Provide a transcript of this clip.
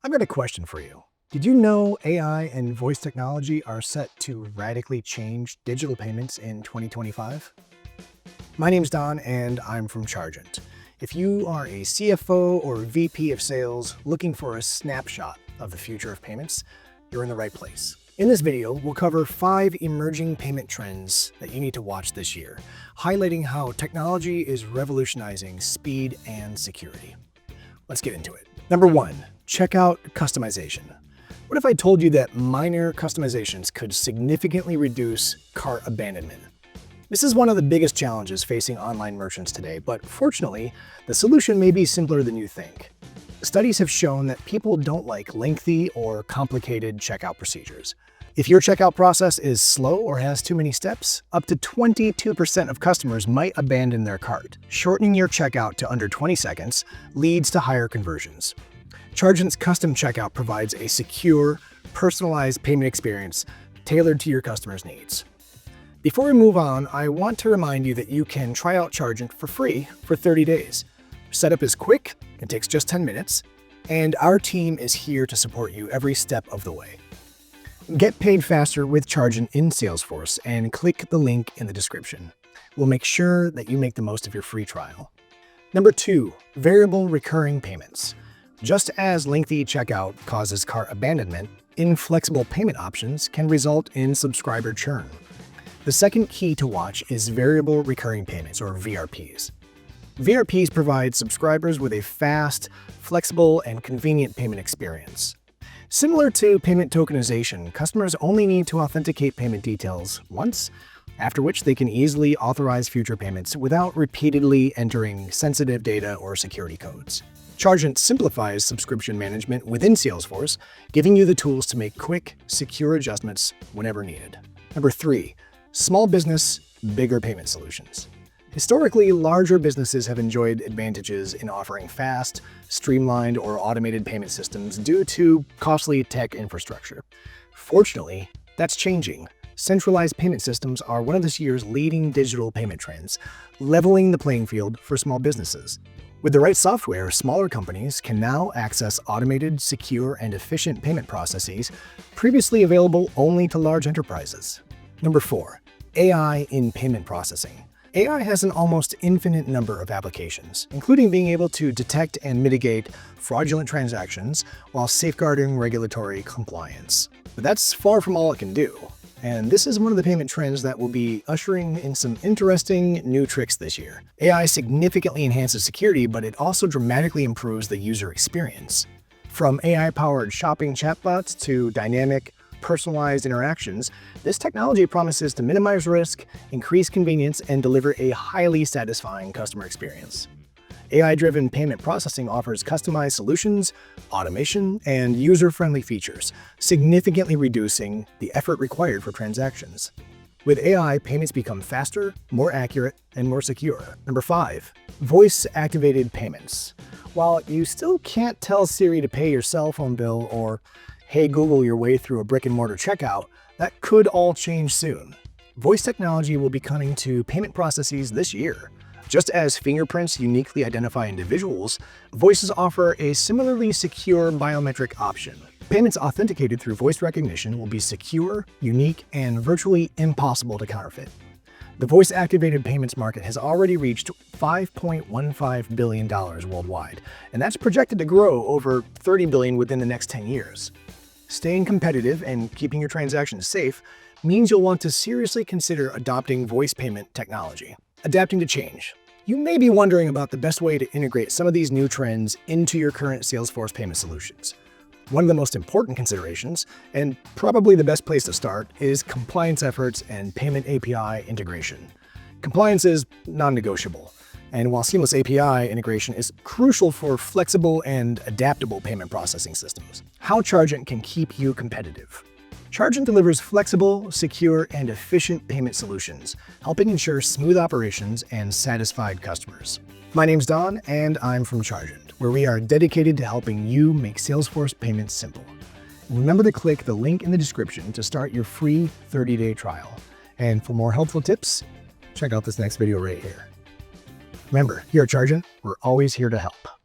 I've got a question for you. Did you know AI and voice technology are set to radically change digital payments in 2025? My name's Don, and I'm from Chargent. If you are a CFO or VP of sales looking for a snapshot of the future of payments, you're in the right place. In this video, we'll cover 5 emerging payment trends that you need to watch this year, highlighting how technology is revolutionizing speed and security. Let's get into it. Number 1, checkout customization. What if I told you that minor customizations could significantly reduce cart abandonment? This is one of the biggest challenges facing online merchants today, but fortunately, the solution may be simpler than you think. Studies have shown that people don't like lengthy or complicated checkout procedures. If your checkout process is slow or has too many steps, up to 22% of customers might abandon their cart. Shortening your checkout to under 20 seconds leads to higher conversions. Chargent's custom checkout provides a secure, personalized payment experience tailored to your customers' needs. Before we move on, I want to remind you that you can try out Chargent for free for 30 days. Setup is quick, it takes just 10 minutes, and our team is here to support you every step of the way. Get paid faster with Chargent in Salesforce and click the link in the description. We'll make sure that you make the most of your free trial. Number 2, variable recurring payments. Just as lengthy checkout causes cart abandonment, inflexible payment options can result in subscriber churn. The second key to watch is variable recurring payments, or VRPs. VRPs provide subscribers with a fast, flexible, and convenient payment experience. Similar to payment tokenization, customers only need to authenticate payment details once, after which they can easily authorize future payments without repeatedly entering sensitive data or security codes. Chargent simplifies subscription management within Salesforce, giving you the tools to make quick, secure adjustments whenever needed. Number 3, small business, bigger payment solutions. Historically, larger businesses have enjoyed advantages in offering fast, streamlined, or automated payment systems due to costly tech infrastructure. Fortunately, that's changing. Centralized payment systems are one of this year's leading digital payment trends, leveling the playing field for small businesses. With the right software, smaller companies can now access automated, secure, and efficient payment processes previously available only to large enterprises. Number 4, AI in payment processing. AI has an almost infinite number of applications, including being able to detect and mitigate fraudulent transactions while safeguarding regulatory compliance. But that's far from all it can do. And this is one of the payment trends that will be ushering in some interesting new tricks this year. AI significantly enhances security, but it also dramatically improves the user experience. From AI-powered shopping chatbots to dynamic, personalized interactions, this technology promises to minimize risk, increase convenience, and deliver a highly satisfying customer experience. AI-driven payment processing offers customized solutions, automation, and user-friendly features, significantly reducing the effort required for transactions. With AI, payments become faster, more accurate, and more secure. Number 5, voice-activated payments. While you still can't tell Siri to pay your cell phone bill or "Hey Google" your way through a brick-and-mortar checkout, that could all change soon. Voice technology will be coming to payment processes this year. Just as fingerprints uniquely identify individuals, voices offer a similarly secure biometric option. Payments authenticated through voice recognition will be secure, unique, and virtually impossible to counterfeit. The voice-activated payments market has already reached $5.15 billion worldwide, and that's projected to grow over $30 billion within the next 10 years. Staying competitive and keeping your transactions safe means you'll want to seriously consider adopting voice payment technology. Adapting to change. You may be wondering about the best way to integrate some of these new trends into your current Salesforce payment solutions. One of the most important considerations, and probably the best place to start, is compliance efforts and payment API integration. Compliance is non-negotiable, and while seamless API integration is crucial for flexible and adaptable payment processing systems, how Chargent can keep you competitive. Chargent delivers flexible, secure, and efficient payment solutions, helping ensure smooth operations and satisfied customers. My name's Don, and I'm from Chargent, where we are dedicated to helping you make Salesforce payments simple. Remember to click the link in the description to start your free 30-day trial. And for more helpful tips, check out this next video right here. Remember, here at Chargent, we're always here to help.